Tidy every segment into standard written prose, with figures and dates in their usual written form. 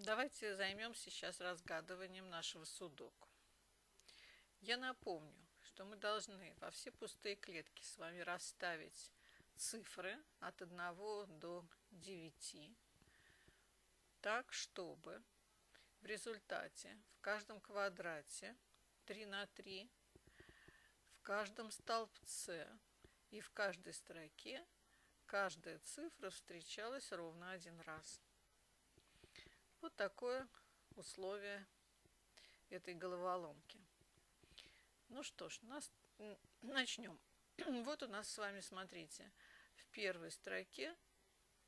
Давайте займемся сейчас разгадыванием нашего судоку. Я напомню, что мы должны во все пустые клетки с вами расставить цифры от 1 до 9, так, чтобы в результате в каждом квадрате 3 на 3, в каждом столбце и в каждой строке каждая цифра встречалась ровно один раз. Вот такое условие этой головоломки. Ну что ж, начнем. Вот у нас с вами, смотрите, в первой строке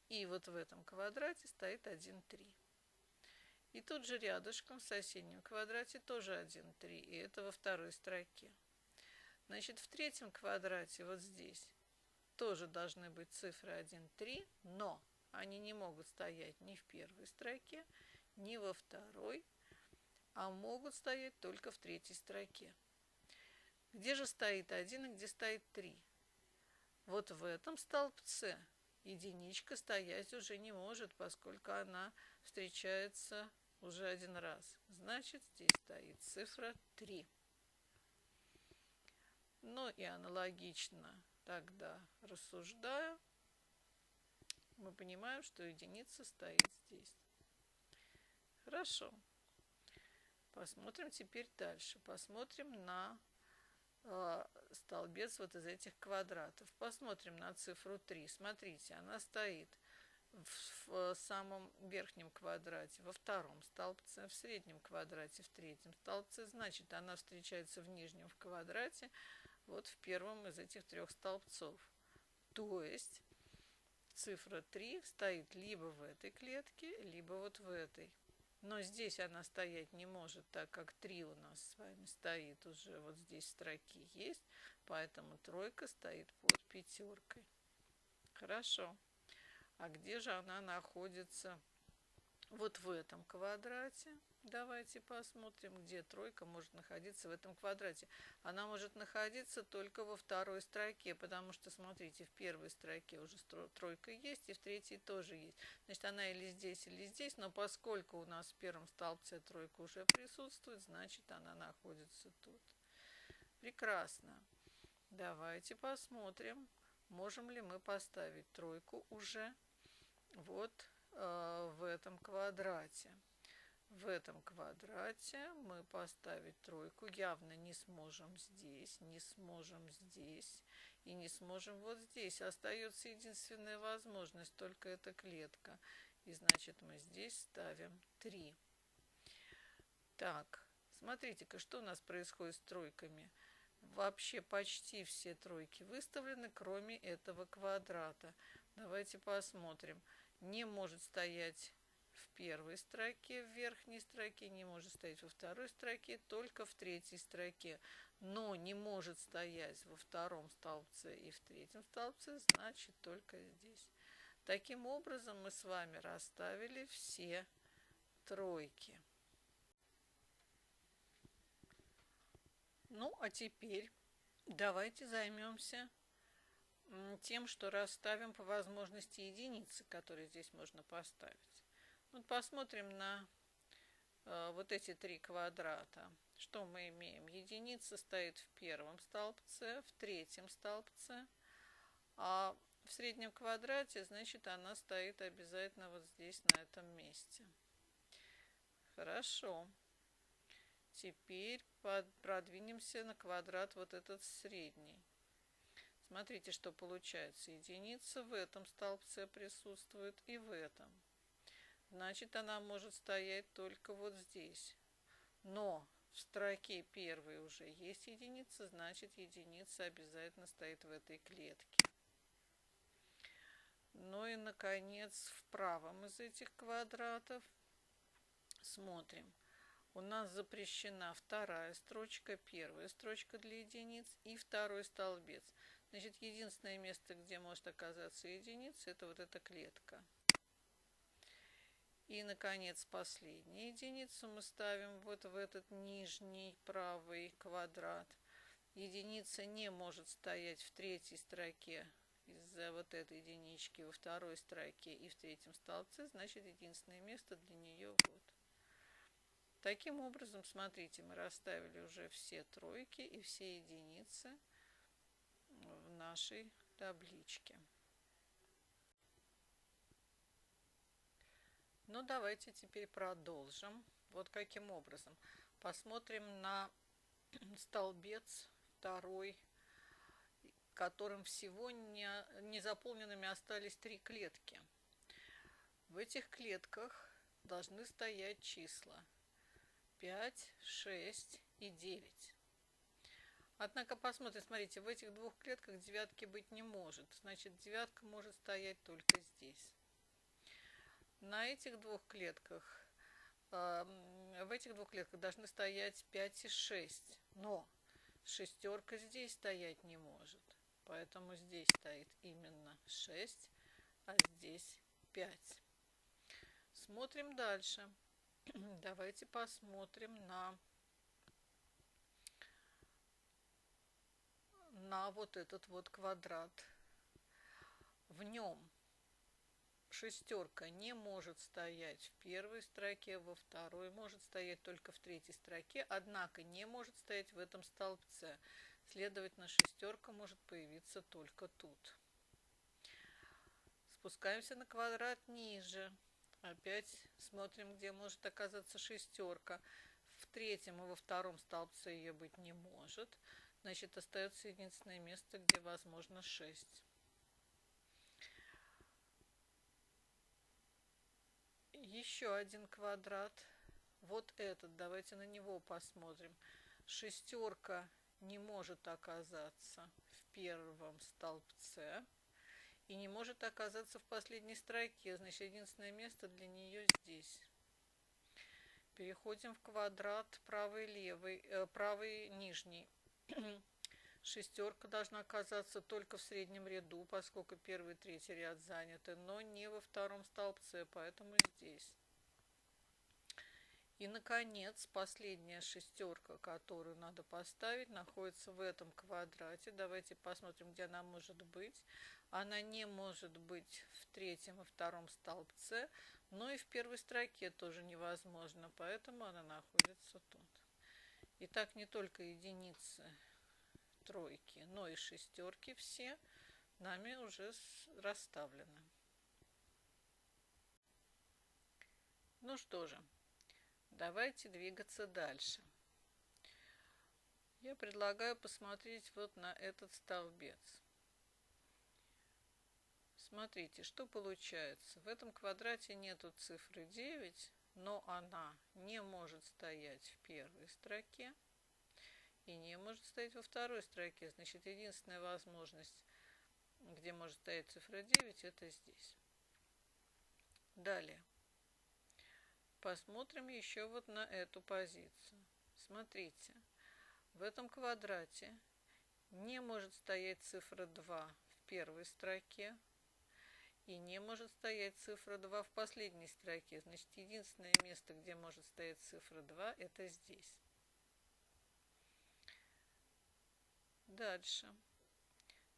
и вот в этом квадрате стоит 1, 3. И тут же рядышком в соседнем квадрате тоже 1, 3, и это во второй строке. Значит, в третьем квадрате вот здесь тоже должны быть цифры 1, 3, но они не могут стоять ни в первой строке, ни во второй, а могут стоять только в третьей строке. Где же стоит 1 и где стоит 3? Вот в этом столбце единичка стоять уже не может, поскольку она встречается уже один раз. Значит, здесь стоит цифра 3. Ну и аналогично тогда рассуждая, мы понимаем, что единица стоит здесь. Хорошо. Посмотрим теперь дальше. Посмотрим на столбец вот из этих квадратов. Посмотрим на цифру 3. Смотрите, она стоит в самом верхнем квадрате, во втором столбце, в среднем квадрате, в третьем столбце. Значит, она встречается в нижнем квадрате, вот в первом из этих трех столбцов. То есть цифра 3 стоит либо в этой клетке, либо вот в этой. Но здесь она стоять не может, так как 3 у нас с вами стоит уже вот здесь в строке есть, поэтому тройка стоит под пятеркой. Хорошо. А где же она находится? Вот в этом квадрате. Давайте посмотрим, где тройка может находиться в этом квадрате. Она может находиться только во второй строке, потому что, смотрите, в первой строке уже тройка есть, и в третьей тоже есть. Значит, она или здесь, но поскольку у нас в первом столбце тройка уже присутствует, значит, она находится тут. Прекрасно. Давайте посмотрим, можем ли мы поставить тройку уже вот в этом квадрате. В этом квадрате мы поставить тройку явно не сможем здесь, не сможем здесь и не сможем вот здесь. Остается единственная возможность, только эта клетка. И значит, мы здесь ставим 3. Так, смотрите-ка, что у нас происходит с тройками. Вообще почти все тройки выставлены, кроме этого квадрата. Давайте посмотрим. Не может стоять в первой строке, в верхней строке, не может стоять во второй строке, только в третьей строке. Но не может стоять во втором столбце и в третьем столбце, значит только здесь. Таким образом мы с вами расставили все тройки. Ну, а теперь давайте займемся тем, что расставим по возможности единицы, которые здесь можно поставить. Вот посмотрим на вот эти три квадрата. Что мы имеем? Единица стоит в первом столбце, в третьем столбце, а в среднем квадрате, значит, она стоит обязательно вот здесь, на этом месте. Хорошо. Теперь продвинемся на квадрат вот этот средний. Смотрите, что получается. Единица в этом столбце присутствует и в этом. Значит, она может стоять только вот здесь. Но в строке первой уже есть единица, значит, единица обязательно стоит в этой клетке. Ну и, наконец, в правом из этих квадратов смотрим. У нас запрещена вторая строчка, первая строчка для единиц и второй столбец. Значит, единственное место, где может оказаться единица, это вот эта клетка. И, наконец, последнюю единицу мы ставим вот в этот нижний правый квадрат. Единица не может стоять в третьей строке из-за вот этой единички во второй строке и в третьем столбце, значит, единственное место для нее вот. Таким образом, смотрите, мы расставили уже все тройки и все единицы в нашей табличке. Ну, давайте теперь продолжим. Вот каким образом. Посмотрим на столбец второй, которым всего не заполненными остались 3 клетки. В этих клетках должны стоять числа 5, 6 и 9. Однако посмотрим, смотрите, в этих двух клетках девятки быть не может. Значит, девятка может стоять только здесь. На этих двух клетках, в этих двух клетках должны стоять 5 и 6. Но шестерка здесь стоять не может. Поэтому здесь стоит именно 6, а здесь 5. Смотрим дальше. Давайте посмотрим на вот этот вот квадрат. В нем шестерка не может стоять в первой строке, во второй, может стоять только в третьей строке, однако не может стоять в этом столбце. Следовательно, шестерка может появиться только тут. Спускаемся на квадрат ниже. Опять смотрим, где может оказаться шестерка. В третьем и во втором столбце ее быть не может. Значит, остается единственное место, где возможно 6. Еще один квадрат. Вот этот. Давайте на него посмотрим. Шестерка не может оказаться в первом столбце. И не может оказаться в последней строке. Значит, единственное место для нее здесь. Переходим в квадрат правый нижний. Шестерка должна оказаться только в среднем ряду, поскольку первый и третий ряд заняты, но не во втором столбце, поэтому здесь. И, наконец, последняя шестерка, которую надо поставить, находится в этом квадрате. Давайте посмотрим, где она может быть. Она не может быть в третьем и втором столбце, но и в первой строке тоже невозможно, поэтому она находится тут. Итак, не только единицы, тройки, но и шестерки все нами уже расставлены. Ну что же. Давайте двигаться дальше. Я предлагаю посмотреть вот на этот столбец. Смотрите, что получается. В этом квадрате нету цифры 9, но она не может стоять в первой строке и не может стоять во второй строке. Значит, единственная возможность, где может стоять цифра 9, это здесь. Далее. Посмотрим еще вот на эту позицию. Смотрите, в этом квадрате не может стоять цифра 2 в первой строке и не может стоять цифра 2 в последней строке. Значит, единственное место, где может стоять цифра 2, это здесь. Дальше.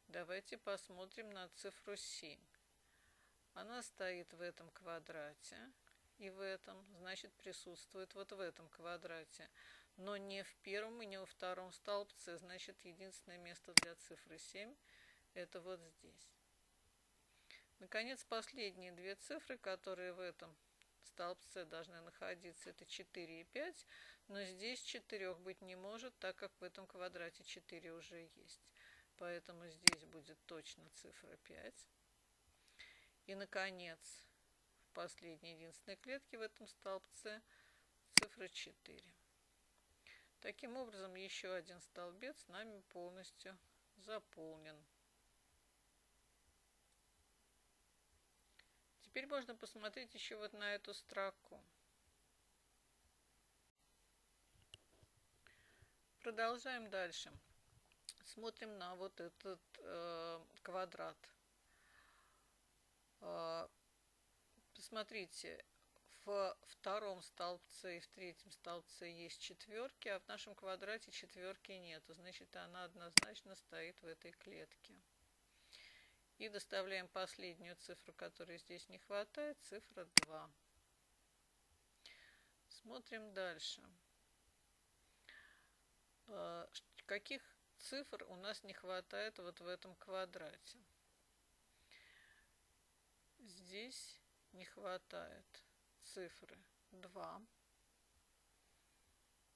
Давайте посмотрим на цифру 7. Она стоит в этом квадрате. И в этом, значит, присутствует вот в этом квадрате, но не в первом и не во втором столбце. Значит, единственное место для цифры 7 это вот здесь. Наконец, последние две цифры, которые в этом столбце должны находиться, это 4 и 5, но здесь 4 быть не может, так как в этом квадрате 4 уже есть. Поэтому здесь будет точно цифра 5. И, наконец, последней единственной клетки в этом столбце цифра 4. Таким образом, еще один столбец нами полностью заполнен. Теперь можно посмотреть еще вот на эту строку. Продолжаем дальше. Смотрим на вот этот квадрат. Посмотрите, в втором столбце и в третьем столбце есть четверки, а в нашем квадрате четверки нету. Значит, она однозначно стоит в этой клетке. И доставляем последнюю цифру, которой здесь не хватает, цифра 2. Смотрим дальше. Каких цифр у нас не хватает вот в этом квадрате? Здесь не хватает цифры 2,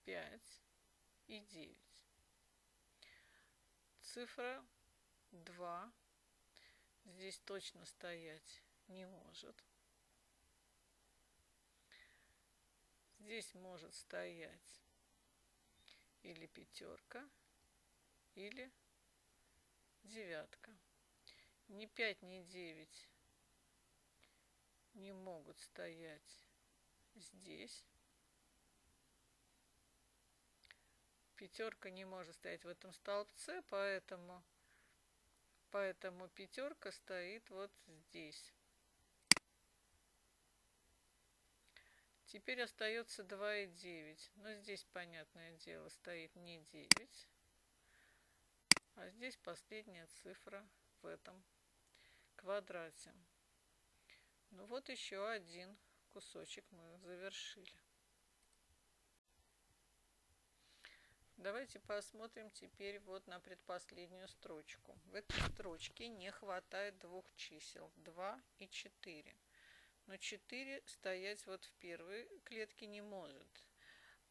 5 и 9. Цифра 2 здесь точно стоять не может. Здесь может стоять или пятерка, или девятка. Ни 5, ни 9 не могут стоять здесь. Пятерка не может стоять в этом столбце, поэтому пятерка стоит вот здесь. Теперь остается 2 и 9. Но здесь, понятное дело, стоит не 9, а здесь последняя цифра в этом квадрате. Ну вот еще один кусочек мы завершили. Давайте посмотрим теперь вот на предпоследнюю строчку. В этой строчке не хватает двух чисел 2 и 4. Но 4 стоять вот в первой клетке не может.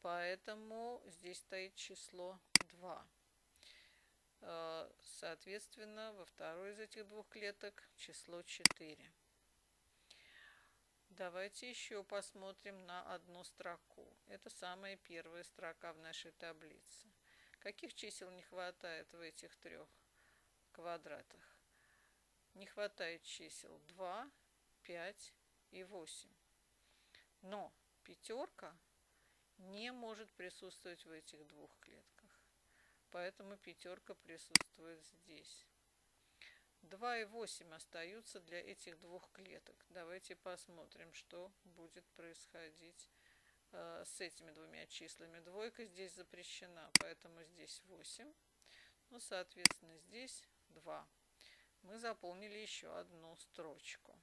Поэтому здесь стоит число 2. Соответственно, во второй из этих двух клеток число 4. Давайте еще посмотрим на одну строку. Это самая первая строка в нашей таблице. Каких чисел не хватает в этих трех квадратах? Не хватает чисел 2, 5 и 8. Но пятерка не может присутствовать в этих двух клетках. Поэтому пятерка присутствует здесь. 2 и 8 остаются для этих двух клеток. Давайте посмотрим, что будет происходить с этими двумя числами. Двойка здесь запрещена, поэтому здесь 8. Ну, соответственно, здесь 2. Мы заполнили еще одну строчку.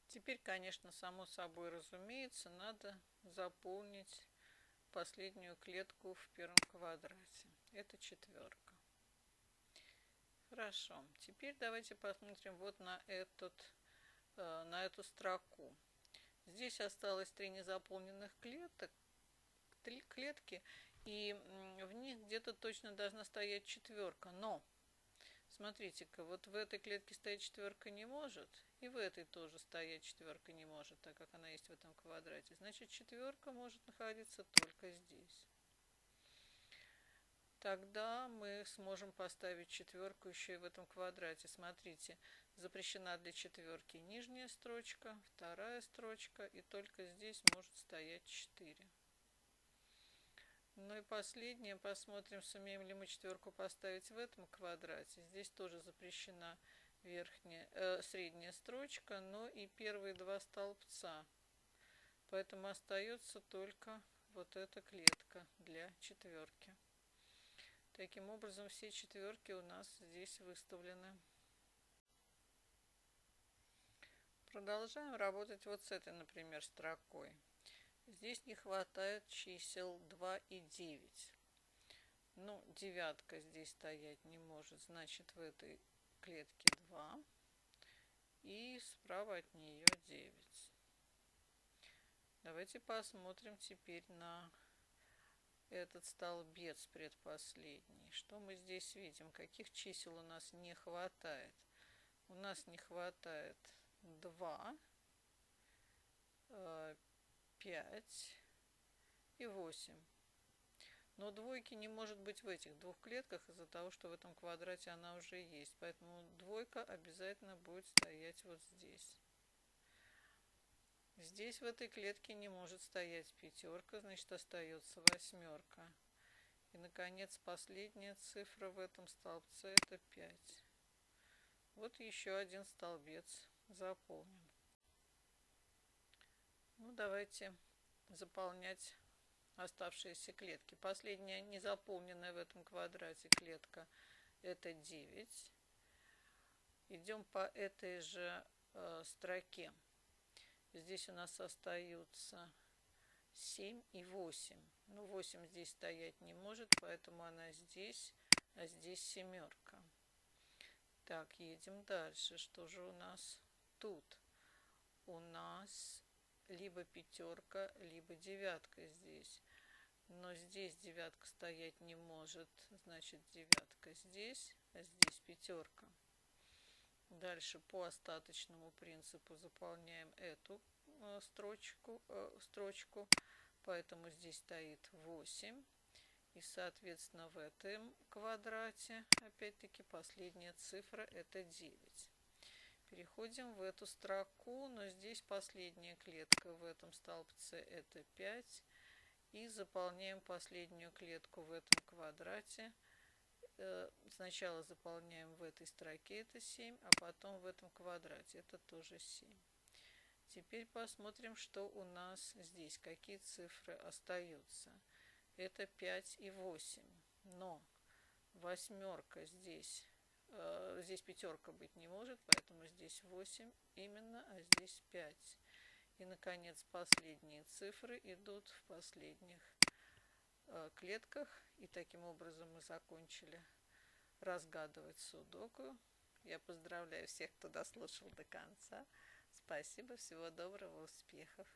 Теперь, конечно, само собой разумеется, надо заполнить последнюю клетку в первом квадрате. Это четверка. Хорошо. Теперь давайте посмотрим вот на эту строку. Здесь осталось 3 незаполненных клетки, и в них где-то точно должна стоять четверка. Но смотрите-ка, вот в этой клетке стоять четверка не может, и в этой тоже стоять четверка не может, так как она есть в этом квадрате. Значит, четверка может находиться только здесь. Тогда мы сможем поставить четверку еще и в этом квадрате. Смотрите, запрещена для четверки нижняя строчка, вторая строчка, и только здесь может стоять 4. Ну и последнее, посмотрим, сумеем ли мы четверку поставить в этом квадрате. Здесь тоже запрещена средняя строчка, но и первые два столбца. Поэтому остается только вот эта клетка для четверки. Таким образом, все четверки у нас здесь выставлены. Продолжаем работать вот с этой, например, строкой. Здесь не хватает чисел 2 и 9. Ну, девятка здесь стоять не может, значит, в этой клетке 2. И справа от нее 9. Давайте посмотрим теперь на этот столбец предпоследний. Что мы здесь видим? Каких чисел у нас не хватает? У нас не хватает 2, 5 и 8. Но двойки не может быть в этих двух клетках из-за того, что в этом квадрате она уже есть. Поэтому двойка обязательно будет стоять вот здесь. Здесь в этой клетке не может стоять пятерка, значит, остается восьмерка. И, наконец, последняя цифра в этом столбце – это 5. Вот еще один столбец заполнен. Ну, давайте заполнять оставшиеся клетки. Последняя незаполненная в этом квадрате клетка – это 9. Идем по этой же строке. Здесь у нас остаются 7 и 8. Ну, 8 здесь стоять не может, поэтому она здесь, а здесь семерка. Так, едем дальше. Что же у нас тут? У нас либо пятерка, либо девятка здесь. Но здесь девятка стоять не может, значит девятка здесь, а здесь пятерка. Дальше по остаточному принципу заполняем эту строчку, поэтому здесь стоит 8. И, соответственно, в этом квадрате, опять-таки, последняя цифра это 9. Переходим в эту строку, но здесь последняя клетка в этом столбце это 5. И заполняем последнюю клетку в этом квадрате. Сначала заполняем в этой строке, это 7, а потом в этом квадрате, это тоже 7. Теперь посмотрим, что у нас здесь, какие цифры остаются. Это 5 и 8, но восьмерка здесь, здесь пятерка быть не может, поэтому здесь 8 именно, а здесь 5. И, наконец, последние цифры идут в последних клетках. И таким образом мы закончили разгадывать судоку. Я поздравляю всех, кто дослушал до конца. Спасибо, всего доброго, успехов!